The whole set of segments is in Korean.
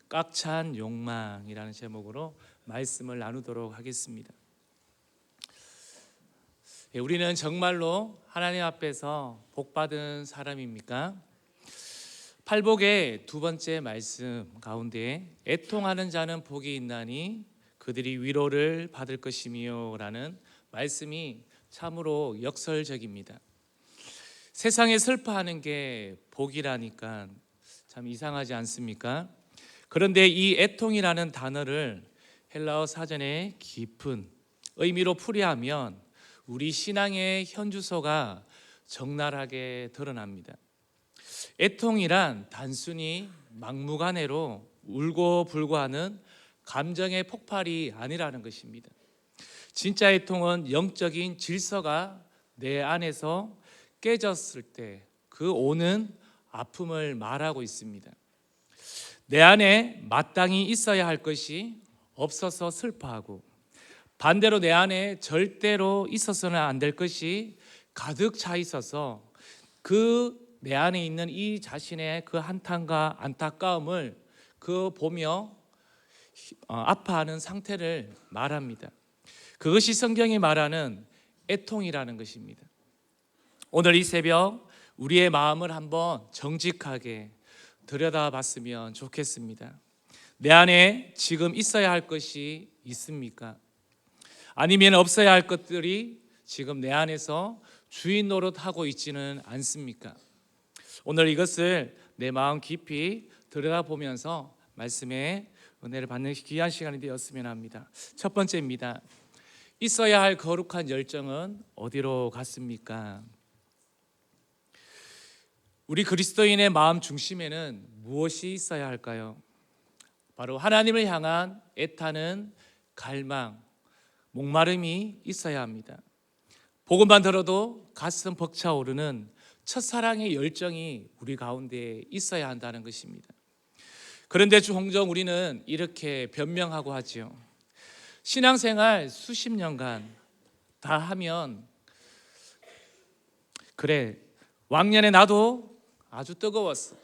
꽉 찬 욕망이라는 제목으로 말씀을 나누도록 하겠습니다. 우리는 정말로 하나님 앞에서 복받은 사람입니까? 팔복의 두 번째 말씀 가운데 애통하는 자는 복이 있나니 그들이 위로를 받을 것이며 라는 말씀이 참으로 역설적입니다. 세상에 슬퍼하는 게 복이라니까 참 이상하지 않습니까? 그런데 이 애통이라는 단어를 헬라어 사전에 깊은 의미로 풀이하면 우리 신앙의 현주소가 적나라하게 드러납니다. 애통이란 단순히 막무가내로 울고 불고하는 감정의 폭발이 아니라는 것입니다. 진짜 애통은 영적인 질서가 내 안에서 깨졌을 때 그 오는 아픔을 말하고 있습니다. 내 안에 마땅히 있어야 할 것이 없어서 슬퍼하고, 반대로 내 안에 절대로 있어서는 안 될 것이 가득 차 있어서 그 내 안에 있는 이 자신의 그 한탄과 안타까움을 보며 아파하는 상태를 말합니다. 그것이 성경이 말하는 애통이라는 것입니다. 오늘 이 새벽 우리의 마음을 한번 정직하게 들여다봤으면 좋겠습니다. 내 안에 지금 있어야 할 것이 있습니까? 아니면 없어야 할 것들이 지금 내 안에서 주인 노릇하고 있지는 않습니까? 오늘 이것을 내 마음 깊이 들여다보면서 말씀의 은혜를 받는 귀한 시간이 되었으면 합니다. 첫 번째입니다. 있어야 할 거룩한 열정은 어디로 갔습니까? 우리 그리스도인의 마음 중심에는 무엇이 있어야 할까요? 바로 하나님을 향한 애타는 갈망, 목마름이 있어야 합니다. 복음만 들어도 가슴 벅차오르는 첫사랑의 열정이 우리 가운데 있어야 한다는 것입니다. 그런데 종종 우리는 이렇게 변명하고 하지요. 신앙생활 수십 년간 다 하면 그래, 왕년에 나도 아주 뜨거웠어.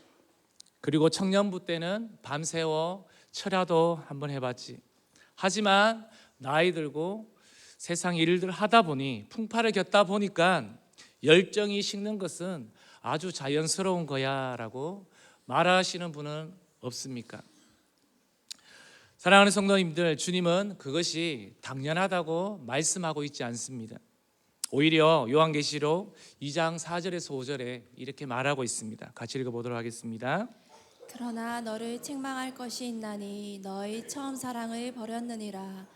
그리고 청년부 때는 밤새워 철야도 한번 해봤지. 하지만 나이 들고 세상 일들 하다 보니, 풍파를 겪다 보니까 열정이 식는 것은 아주 자연스러운 거야 라고 말하시는 분은 없습니까? 사랑하는 성도님들, 주님은 그것이 당연하다고 말씀하고 있지 않습니다. 오히려 요한계시록 2장 4절에서 5절에 이렇게 말하고 있습니다. 같이 읽어보도록 하겠습니다. 그러나 너를 책망할 것이 있나니 너의 처음 사랑을 버렸느니라.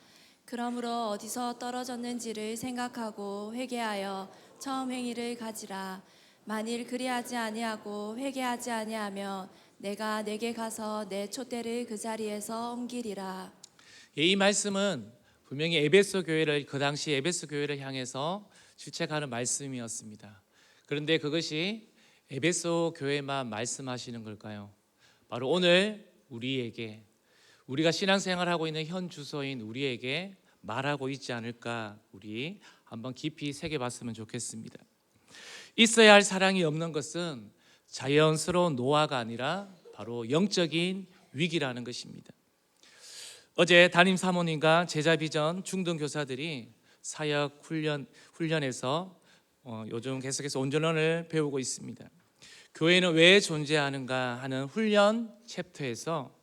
그러므로 어디서 떨어졌는지를 생각하고 회개하여 처음 행위를 가지라. 만일 그리하지 아니하고 회개하지 아니하면 내가 내게 가서 내 촛대를 그 자리에서 옮기리라. 이 말씀은 분명히 에베소 교회를, 그 당시 에베소 교회를 향해서 주책하는 말씀이었습니다. 그런데 그것이 에베소 교회만 말씀하시는 걸까요? 바로 오늘 우리에게, 우리가 신앙생활하고 있는 현 주소인 우리에게 말하고 있지 않을까, 우리 한번 깊이 새겨봤으면 좋겠습니다. 있어야 할 사랑이 없는 것은 자연스러운 노화가 아니라 바로 영적인 위기라는 것입니다. 어제 담임 사모님과 제자 비전 중등 교사들이 사역 훈련에서 요즘 계속해서 온전론을 배우고 있습니다. 교회는 왜 존재하는가 하는 훈련 챕터에서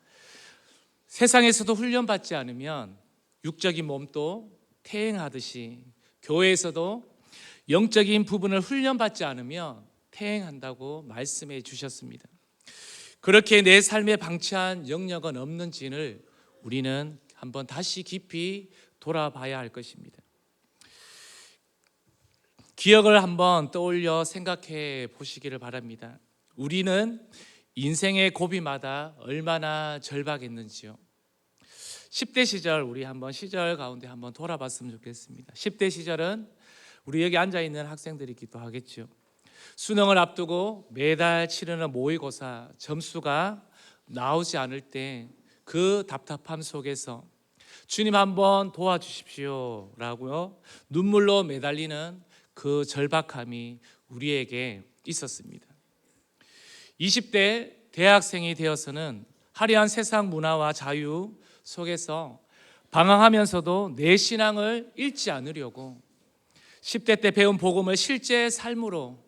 세상에서도 훈련받지 않으면 육적인 몸도 퇴행하듯이 교회에서도 영적인 부분을 훈련받지 않으면 퇴행한다고 말씀해 주셨습니다. 그렇게 내 삶에 방치한 영역은 없는지를 우리는 한번 다시 깊이 돌아봐야 할 것입니다. 기억을 한번 떠올려 생각해 보시기를 바랍니다. 우리는 인생의 고비마다 얼마나 절박했는지요. 10대 시절, 우리 한번 시절 가운데 한번 돌아봤으면 좋겠습니다. 10대 시절은 우리 여기 앉아있는 학생들이 기도하겠죠. 수능을 앞두고 매달 치르는 모의고사 점수가 나오지 않을 때 그 답답함 속에서 주님 한번 도와주십시오 라고요, 눈물로 매달리는 그 절박함이 우리에게 있었습니다. 20대 대학생이 되어서는 화려한 세상 문화와 자유 속에서 방황하면서도 내 신앙을 잃지 않으려고 10대 때 배운 복음을 실제 삶으로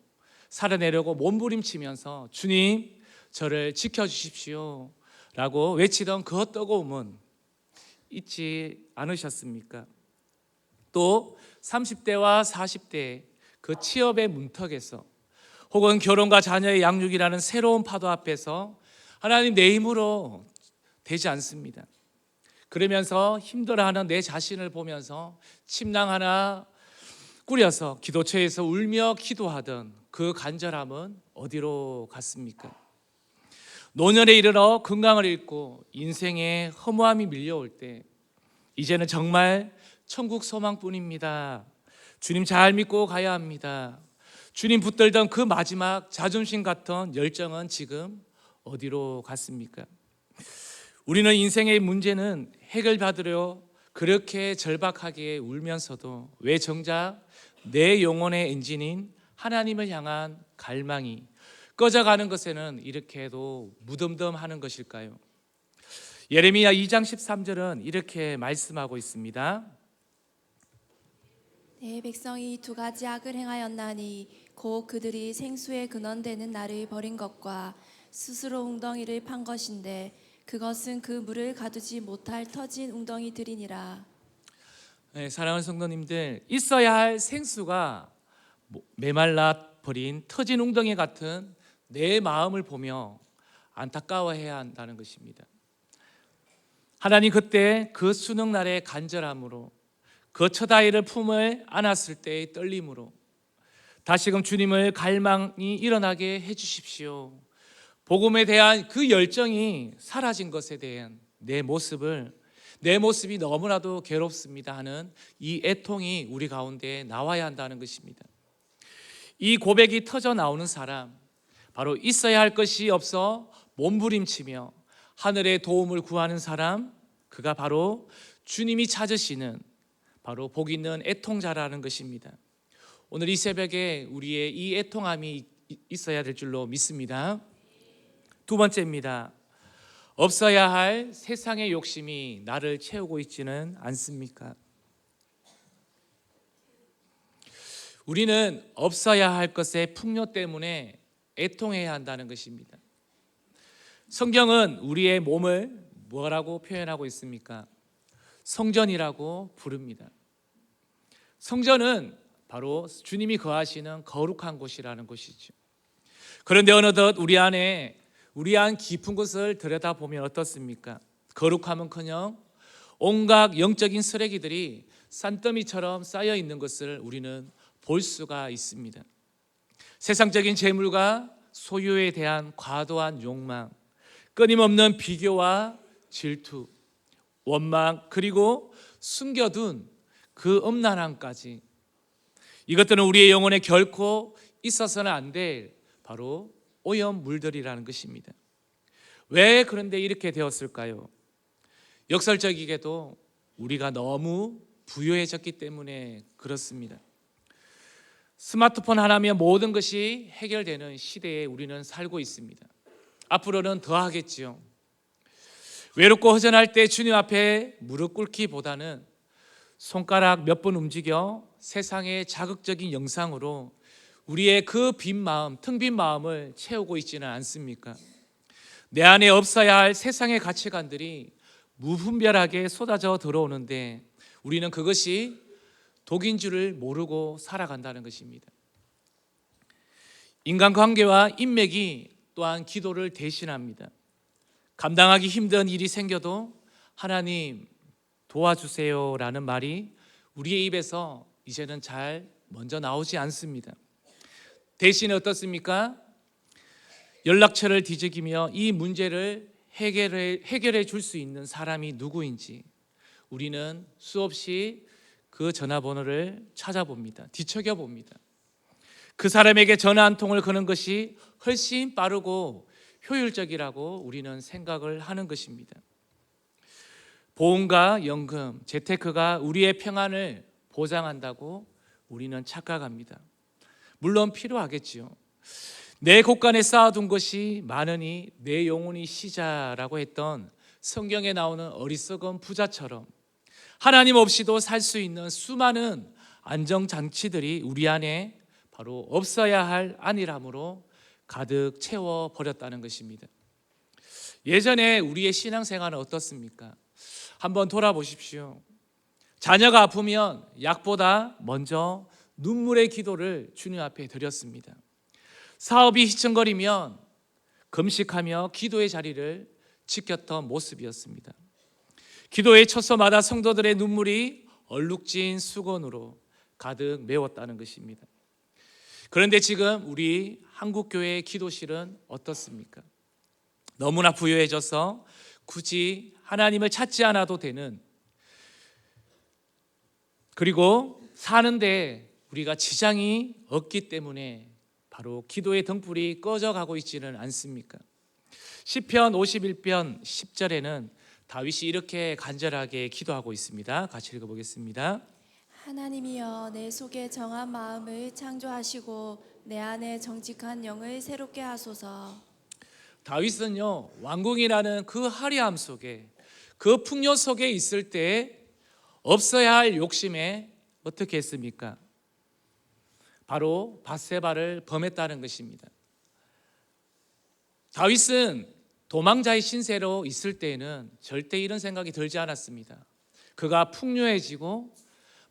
살아내려고 몸부림치면서 주님 저를 지켜주십시오 라고 외치던 그 뜨거움은 잊지 않으셨습니까? 또 30대와 40대 그 취업의 문턱에서 혹은 결혼과 자녀의 양육이라는 새로운 파도 앞에서 하나님 내 힘으로 되지 않습니다. 그러면서 힘들어하는 내 자신을 보면서 침낭 하나 꾸려서 기도처에서 울며 기도하던 그 간절함은 어디로 갔습니까? 노년에 이르러 건강을 잃고 인생의 허무함이 밀려올 때 이제는 정말 천국 소망뿐입니다. 주님 잘 믿고 가야 합니다. 주님 붙들던 그 마지막 자존심 같은 열정은 지금 어디로 갔습니까? 우리는 인생의 문제는 해결받으려 그렇게 절박하게 울면서도 왜 정작 내 영혼의 엔진인 하나님을 향한 갈망이 꺼져가는 것에는 이렇게도 무덤덤하는 것일까요? 예레미야 2장 13절은 이렇게 말씀하고 있습니다. 내 백성이 두 가지 악을 행하였나니 곧 그들이 생수의 근원되는 나를 버린 것과 스스로 웅덩이를 판 것인데 그것은 그 물을 가두지 못할 터진 웅덩이들이니라. 네, 사랑하는 성도님들, 있어야 할 생수가 메말라 버린 터진 웅덩이 같은 내 마음을 보며 안타까워해야 한다는 것입니다. 하나님 그때 그 수능날의 간절함으로 그 첫 아이를 품을 안았을 때의 떨림으로 다시금 주님을 갈망이 일어나게 해주십시오. 복음에 대한 그 열정이 사라진 것에 대한 내 모습이 너무나도 괴롭습니다 하는 이 애통이 우리 가운데 나와야 한다는 것입니다. 이 고백이 터져 나오는 사람, 바로 있어야 할 것이 없어 몸부림치며 하늘의 도움을 구하는 사람, 그가 바로 주님이 찾으시는 바로 복 있는 애통자라는 것입니다. 오늘 이 새벽에 우리의 이 애통함이 있어야 될 줄로 믿습니다. 두 번째입니다. 없어야 할 세상의 욕심이 나를 채우고 있지는 않습니까? 우리는 없어야 할 것의 풍요 때문에 애통해야 한다는 것입니다. 성경은 우리의 몸을 뭐라고 표현하고 있습니까? 성전이라고 부릅니다. 성전은 바로 주님이 거하시는 거룩한 곳이라는 것이죠. 그런데 어느덧 우리 안 깊은 곳을 들여다보면 어떻습니까? 거룩함은커녕 온갖 영적인 쓰레기들이 산더미처럼 쌓여 있는 것을 우리는 볼 수가 있습니다. 세상적인 재물과 소유에 대한 과도한 욕망, 끊임없는 비교와 질투, 원망, 그리고 숨겨둔 그 음란함까지, 이것들은 우리의 영혼에 결코 있어서는 안 될 바로 오염물들이라는 것입니다. 왜 그런데 이렇게 되었을까요? 역설적이게도 우리가 너무 부유해졌기 때문에 그렇습니다. 스마트폰 하나면 모든 것이 해결되는 시대에 우리는 살고 있습니다. 앞으로는 더 하겠지요. 외롭고 허전할 때 주님 앞에 무릎 꿇기보다는 손가락 몇 번 움직여 세상의 자극적인 영상으로 우리의 그 빈 마음, 텅 빈 마음을 채우고 있지는 않습니까? 내 안에 없어야 할 세상의 가치관들이 무분별하게 쏟아져 들어오는데 우리는 그것이 독인 줄을 모르고 살아간다는 것입니다. 인간관계와 인맥이 또한 기도를 대신합니다. 감당하기 힘든 일이 생겨도 하나님 도와주세요 라는 말이 우리의 입에서 이제는 잘 먼저 나오지 않습니다. 대신에 어떻습니까? 연락처를 뒤적이며 이 문제를 해결해 줄 수 있는 사람이 누구인지 우리는 수없이 그 전화번호를 찾아봅니다. 뒤척여봅니다. 그 사람에게 전화 한 통을 거는 것이 훨씬 빠르고 효율적이라고 우리는 생각을 하는 것입니다. 보험과 연금, 재테크가 우리의 평안을 보장한다고 우리는 착각합니다. 물론 필요하겠지요. 내 곳간에 쌓아둔 것이 많으니 내 영혼이 쉬자라고 했던 성경에 나오는 어리석은 부자처럼 하나님 없이도 살 수 있는 수많은 안정장치들이 우리 안에 바로 없어야 할 안일함으로 가득 채워버렸다는 것입니다. 예전에 우리의 신앙생활은 어떻습니까? 한번 돌아보십시오. 자녀가 아프면 약보다 먼저 눈물의 기도를 주님 앞에 드렸습니다. 사업이 휘청거리면 금식하며 기도의 자리를 지켰던 모습이었습니다. 기도의 처소마다 성도들의 눈물이 얼룩진 수건으로 가득 메웠다는 것입니다. 그런데 지금 우리 한국교회의 기도실은 어떻습니까? 너무나 부유해져서 굳이 하나님을 찾지 않아도 되는, 그리고 사는데 우리가 지장이 없기 때문에 바로 기도의 등불이 꺼져가고 있지는 않습니까? 시편 51편 10절에는 다윗이 이렇게 간절하게 기도하고 있습니다. 같이 읽어보겠습니다. 하나님이여 내 속에 정한 마음을 창조하시고 내 안에 정직한 영을 새롭게 하소서. 다윗은요, 왕궁이라는 그 화려함 속에, 그 풍요 속에 있을 때 없어야 할 욕심에 어떻게 했습니까? 바로 밧세바를 범했다는 것입니다. 다윗은 도망자의 신세로 있을 때에는 절대 이런 생각이 들지 않았습니다. 그가 풍요해지고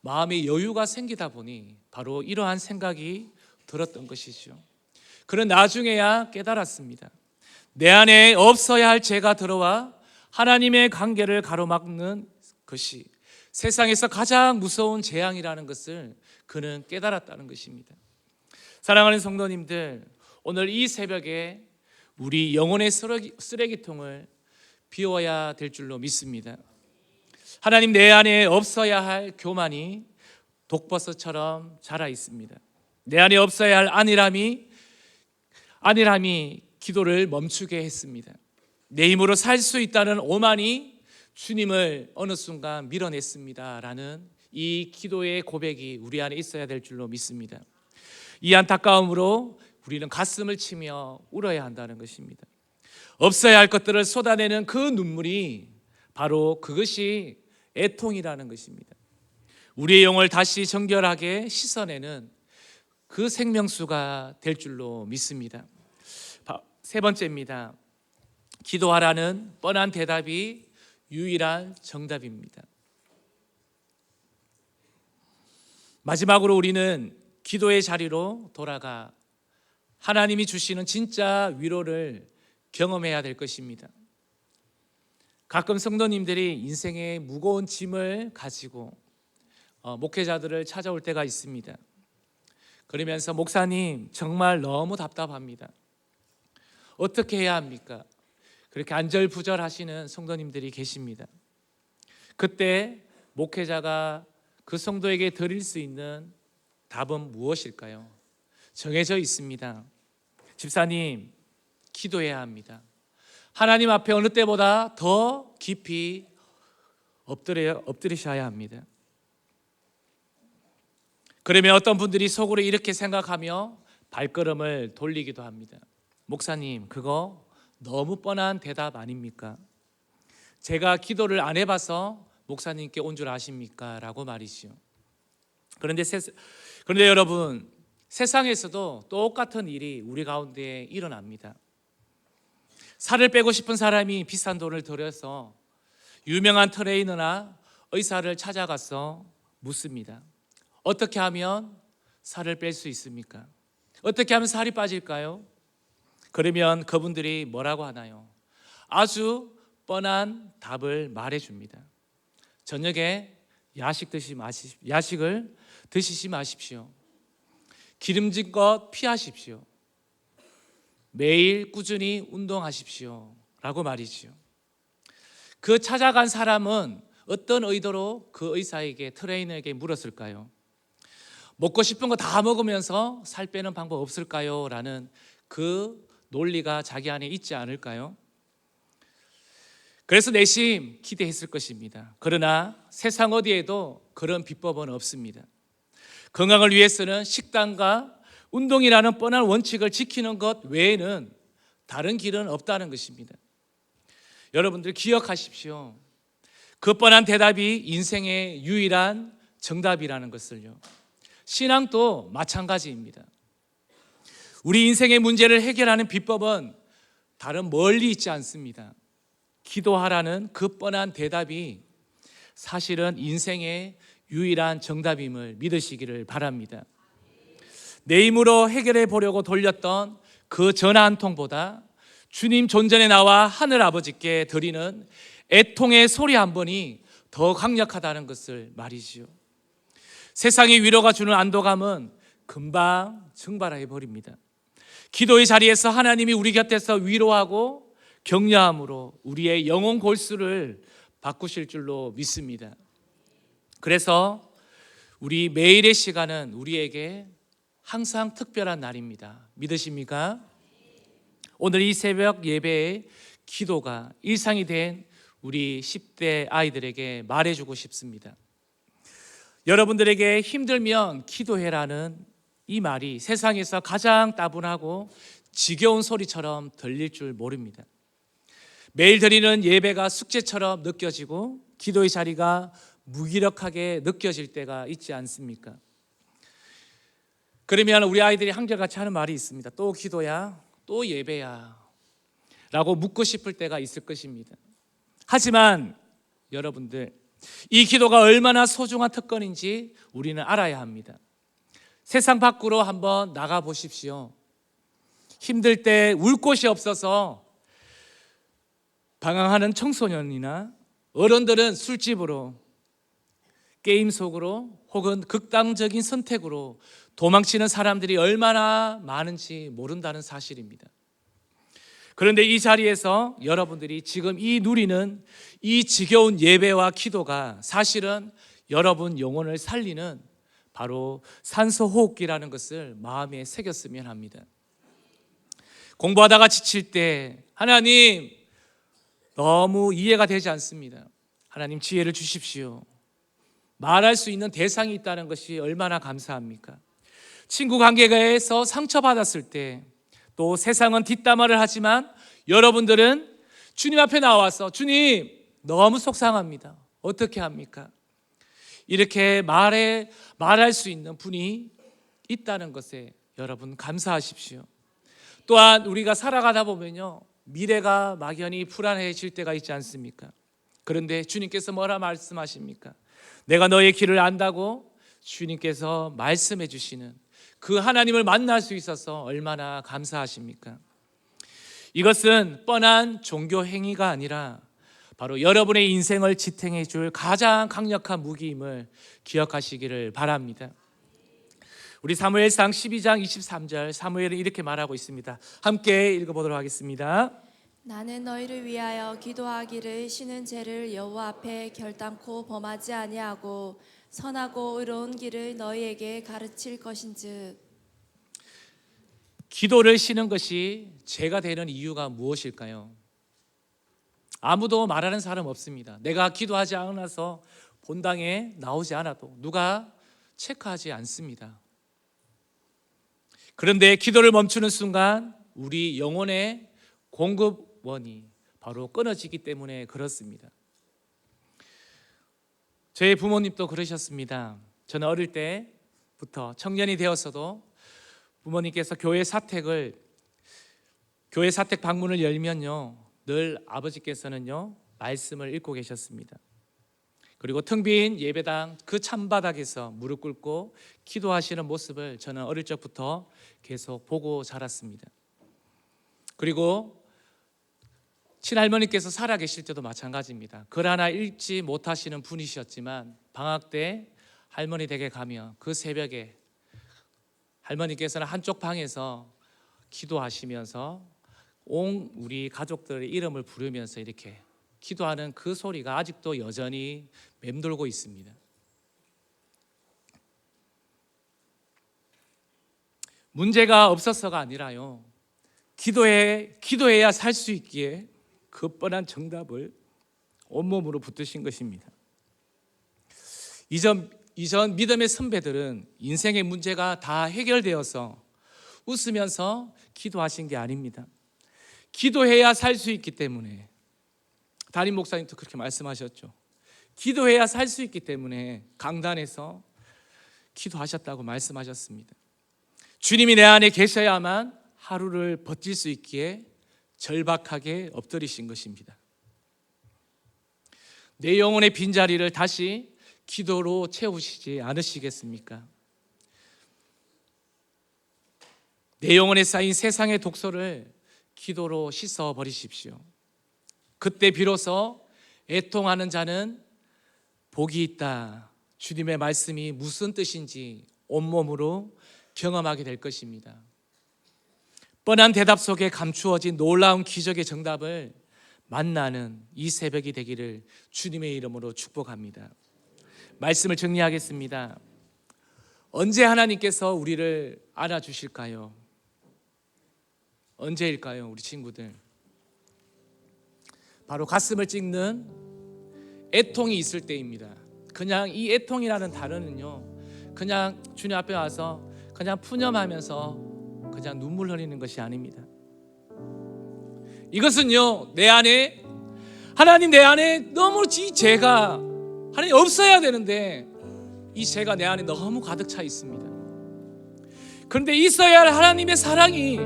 마음의 여유가 생기다 보니 바로 이러한 생각이 들었던 것이죠. 그런 나중에야 깨달았습니다. 내 안에 없어야 할 죄가 들어와 하나님의 관계를 가로막는 것이 세상에서 가장 무서운 재앙이라는 것을 그는 깨달았다는 것입니다. 사랑하는 성도님들, 오늘 이 새벽에 우리 영혼의 쓰레기통을 비워야 될 줄로 믿습니다. 하나님, 내 안에 없어야 할 교만이 독버섯처럼 자라 있습니다. 내 안에 없어야 할 안일함이 기도를 멈추게 했습니다. 내 힘으로 살 수 있다는 오만이 주님을 어느 순간 밀어냈습니다라는 이 기도의 고백이 우리 안에 있어야 될 줄로 믿습니다. 이 안타까움으로 우리는 가슴을 치며 울어야 한다는 것입니다. 없어야 할 것들을 쏟아내는 그 눈물이 바로 그것이 애통이라는 것입니다. 우리의 영을 다시 정결하게 씻어내는 그 생명수가 될 줄로 믿습니다. 세 번째입니다. 기도하라는 뻔한 대답이 유일한 정답입니다. 마지막으로 우리는 기도의 자리로 돌아가 하나님이 주시는 진짜 위로를 경험해야 될 것입니다. 가끔 성도님들이 인생의 무거운 짐을 가지고 목회자들을 찾아올 때가 있습니다. 그러면서 목사님 정말 너무 답답합니다. 어떻게 해야 합니까? 그렇게 안절부절하시는 성도님들이 계십니다. 그때 목회자가 그 성도에게 드릴 수 있는 답은 무엇일까요? 정해져 있습니다. 집사님, 기도해야 합니다. 하나님 앞에 어느 때보다 더 깊이 엎드리셔야 합니다. 그러면 어떤 분들이 속으로 이렇게 생각하며 발걸음을 돌리기도 합니다. 목사님, 그거 너무 뻔한 대답 아닙니까? 제가 기도를 안 해봐서 목사님께 온 줄 아십니까? 라고 말이죠. 그런데 여러분, 세상에서도 똑같은 일이 우리 가운데 일어납니다. 살을 빼고 싶은 사람이 비싼 돈을 들여서 유명한 트레이너나 의사를 찾아가서 묻습니다. 어떻게 하면 살을 뺄 수 있습니까? 어떻게 하면 살이 빠질까요? 그러면 그분들이 뭐라고 하나요? 아주 뻔한 답을 말해줍니다. 저녁에 야식을 드시지 마십시오. 기름진 것 피하십시오. 매일 꾸준히 운동하십시오 라고 말이지요. 그 찾아간 사람은 어떤 의도로 그 의사에게, 트레이너에게 물었을까요? 먹고 싶은 거 다 먹으면서 살 빼는 방법 없을까요? 라는 그 논리가 자기 안에 있지 않을까요? 그래서 내심 기대했을 것입니다. 그러나 세상 어디에도 그런 비법은 없습니다. 건강을 위해서는 식단과 운동이라는 뻔한 원칙을 지키는 것 외에는 다른 길은 없다는 것입니다. 여러분들 기억하십시오. 그 뻔한 대답이 인생의 유일한 정답이라는 것을요. 신앙도 마찬가지입니다. 우리 인생의 문제를 해결하는 비법은 다른 멀리 있지 않습니다. 기도하라는 그 뻔한 대답이 사실은 인생의 유일한 정답임을 믿으시기를 바랍니다. 내 힘으로 해결해 보려고 돌렸던 그 전화 한 통보다 주님 존전에 나와 하늘 아버지께 드리는 애통의 소리 한 번이 더 강력하다는 것을 말이지요. 세상의 위로가 주는 안도감은 금방 증발해 버립니다. 기도의 자리에서 하나님이 우리 곁에서 위로하고 격려함으로 우리의 영혼 골수를 바꾸실 줄로 믿습니다. 그래서 우리 매일의 시간은 우리에게 항상 특별한 날입니다. 믿으십니까? 오늘 이 새벽 예배의 기도가 일상이 된 우리 10대 아이들에게 말해주고 싶습니다. 여러분들에게 힘들면 기도해라는 이 말이 세상에서 가장 따분하고 지겨운 소리처럼 들릴 줄 모릅니다. 매일 드리는 예배가 숙제처럼 느껴지고 기도의 자리가 무기력하게 느껴질 때가 있지 않습니까? 그러면 우리 아이들이 한결같이 하는 말이 있습니다. 또 기도야, 또 예배야 라고 묻고 싶을 때가 있을 것입니다. 하지만 여러분들, 이 기도가 얼마나 소중한 특권인지 우리는 알아야 합니다. 세상 밖으로 한번 나가 보십시오. 힘들 때 울 곳이 없어서 방황하는 청소년이나 어른들은 술집으로, 게임 속으로 혹은 극단적인 선택으로 도망치는 사람들이 얼마나 많은지 모른다는 사실입니다. 그런데 이 자리에서 여러분들이 지금 이 누리는 이 지겨운 예배와 기도가 사실은 여러분 영혼을 살리는 바로 산소 호흡기라는 것을 마음에 새겼으면 합니다. 공부하다가 지칠 때 하나님 너무 이해가 되지 않습니다. 하나님 지혜를 주십시오. 말할 수 있는 대상이 있다는 것이 얼마나 감사합니까? 친구 관계에서 상처받았을 때, 또 세상은 뒷담화를 하지만 여러분들은 주님 앞에 나와서 주님 너무 속상합니다. 어떻게 합니까? 이렇게 말할 수 있는 분이 있다는 것에 여러분 감사하십시오. 또한 우리가 살아가다 보면요, 미래가 막연히 불안해질 때가 있지 않습니까? 그런데 주님께서 뭐라 말씀하십니까? 내가 너의 길을 안다고 주님께서 말씀해 주시는 그 하나님을 만날 수 있어서 얼마나 감사하십니까? 이것은 뻔한 종교 행위가 아니라 바로 여러분의 인생을 지탱해 줄 가장 강력한 무기임을 기억하시기를 바랍니다. 우리 사무엘상 12장 23절, 사무엘은 이렇게 말하고 있습니다. 함께 읽어보도록 하겠습니다. 나는 너희를 위하여 기도하기를 쉬는 죄를 여호와 앞에 결단코 범하지 아니하고 선하고 의로운 길을 너희에게 가르칠 것인즉. 기도를 쉬는 것이 죄가 되는 이유가 무엇일까요? 아무도 말하는 사람 없습니다. 내가 기도하지 않아서 본당에 나오지 않아도 누가 체크하지 않습니다. 그런데 기도를 멈추는 순간 우리 영혼의 공급원이 바로 끊어지기 때문에 그렇습니다. 저희 부모님도 그러셨습니다. 저는 어릴 때부터 청년이 되었어도 부모님께서 교회 사택 방문을 열면요, 늘 아버지께서는요 말씀을 읽고 계셨습니다. 그리고 텅 빈 예배당 그 찬바닥에서 무릎 꿇고 기도하시는 모습을 저는 어릴 적부터 계속 보고 자랐습니다. 그리고 친할머니께서 살아계실 때도 마찬가지입니다. 글 하나 읽지 못하시는 분이셨지만 방학 때 할머니 댁에 가면 그 새벽에 할머니께서는 한쪽 방에서 기도하시면서 온 우리 가족들의 이름을 부르면서 이렇게 기도하는 그 소리가 아직도 여전히 맴돌고 있습니다. 문제가 없어서가 아니라요, 기도해야 살 수 있기에 그 뻔한 정답을 온몸으로 붙드신 것입니다. 이전 믿음의 선배들은 인생의 문제가 다 해결되어서 웃으면서 기도하신 게 아닙니다. 기도해야 살 수 있기 때문에, 담임 목사님도 그렇게 말씀하셨죠. 기도해야 살 수 있기 때문에 강단에서 기도하셨다고 말씀하셨습니다. 주님이 내 안에 계셔야만 하루를 버틸 수 있기에 절박하게 엎드리신 것입니다. 내 영혼의 빈자리를 다시 기도로 채우시지 않으시겠습니까? 내 영혼에 쌓인 세상의 독소를 기도로 씻어버리십시오. 그때 비로소 애통하는 자는 복이 있다, 주님의 말씀이 무슨 뜻인지 온몸으로 경험하게 될 것입니다. 뻔한 대답 속에 감추어진 놀라운 기적의 정답을 만나는 이 새벽이 되기를 주님의 이름으로 축복합니다. 말씀을 정리하겠습니다. 언제 하나님께서 우리를 안아주실까요? 언제일까요, 우리 친구들? 바로 가슴을 찍는 애통이 있을 때입니다. 그냥 이 애통이라는 단어는요, 그냥 주님 앞에 와서 그냥 푸념하면서 그냥 눈물 흘리는 것이 아닙니다. 이것은요, 내 안에, 하나님 내 안에 너무 이 죄가 하나님 없어야 되는데 이 죄가 내 안에 너무 가득 차 있습니다. 그런데 있어야 할 하나님의 사랑이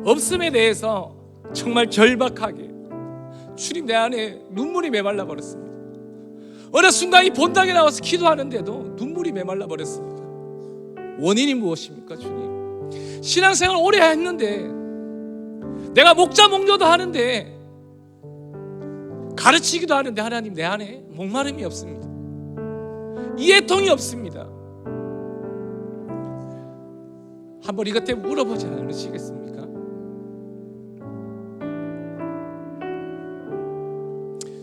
없음에 대해서 정말 절박하게 주님 내 안에 눈물이 메말라 버렸습니다. 어느 순간 이 본당에 나와서 기도하는데도 눈물이 메말라 버렸습니다. 원인이 무엇입니까, 주님? 신앙생활 오래 했는데, 내가 목자 목녀도 하는데, 가르치기도 하는데 하나님 내 안에 목마름이 없습니다. 이해통이 없습니다. 한번 이것 때문에 물어보지 않으시겠습니까?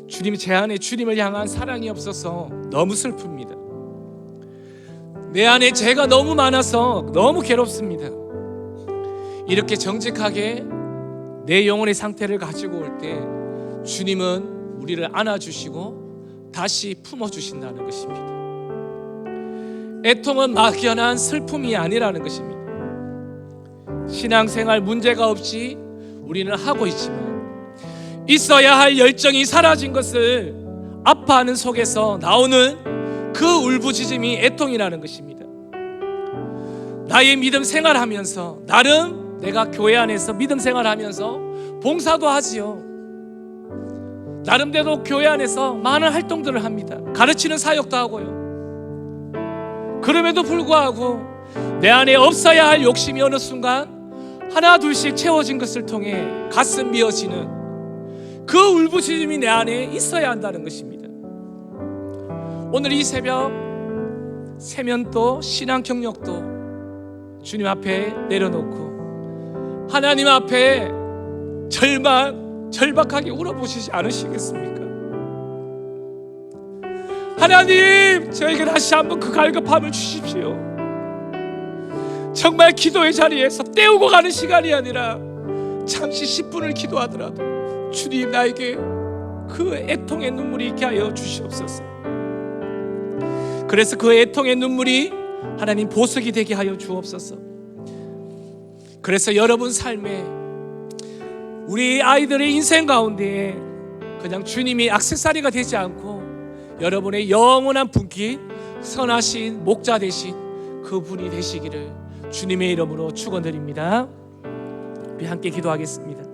주님, 제 안에 주님을 향한 사랑이 없어서 너무 슬픕니다. 내 안에 죄가 너무 많아서 너무 괴롭습니다. 이렇게 정직하게 내 영혼의 상태를 가지고 올 때 주님은 우리를 안아주시고 다시 품어주신다는 것입니다. 애통은 막연한 슬픔이 아니라는 것입니다. 신앙생활 문제가 없이 우리는 하고 있지만 있어야 할 열정이 사라진 것을 아파하는 속에서 나오는 그 울부짖음이 애통이라는 것입니다. 나의 믿음 생활하면서, 나름 내가 교회 안에서 믿음 생활하면서 봉사도 하지요. 나름대로 교회 안에서 많은 활동들을 합니다. 가르치는 사역도 하고요. 그럼에도 불구하고 내 안에 없어야 할 욕심이 어느 순간 하나 둘씩 채워진 것을 통해 가슴 미어지는 그 울부짖음이 내 안에 있어야 한다는 것입니다. 오늘 이 새벽 세면도 신앙 경력도 주님 앞에 내려놓고 하나님 앞에 절박하게 울어보시지 않으시겠습니까? 하나님, 저에게 다시 한번 그 갈급함을 주십시오. 정말 기도의 자리에서 때우고 가는 시간이 아니라 잠시 10분을 기도하더라도 주님, 나에게 그 애통의 눈물이 있게 하여 주시옵소서. 그래서 그 애통의 눈물이 하나님 보석이 되게 하여 주옵소서. 그래서 여러분 삶에, 우리 아이들의 인생 가운데 그냥 주님이 액세서리가 되지 않고 여러분의 영원한 분깃, 선하신 목자 되신 그분이 되시기를 주님의 이름으로 축원드립니다. 우리 함께 기도하겠습니다.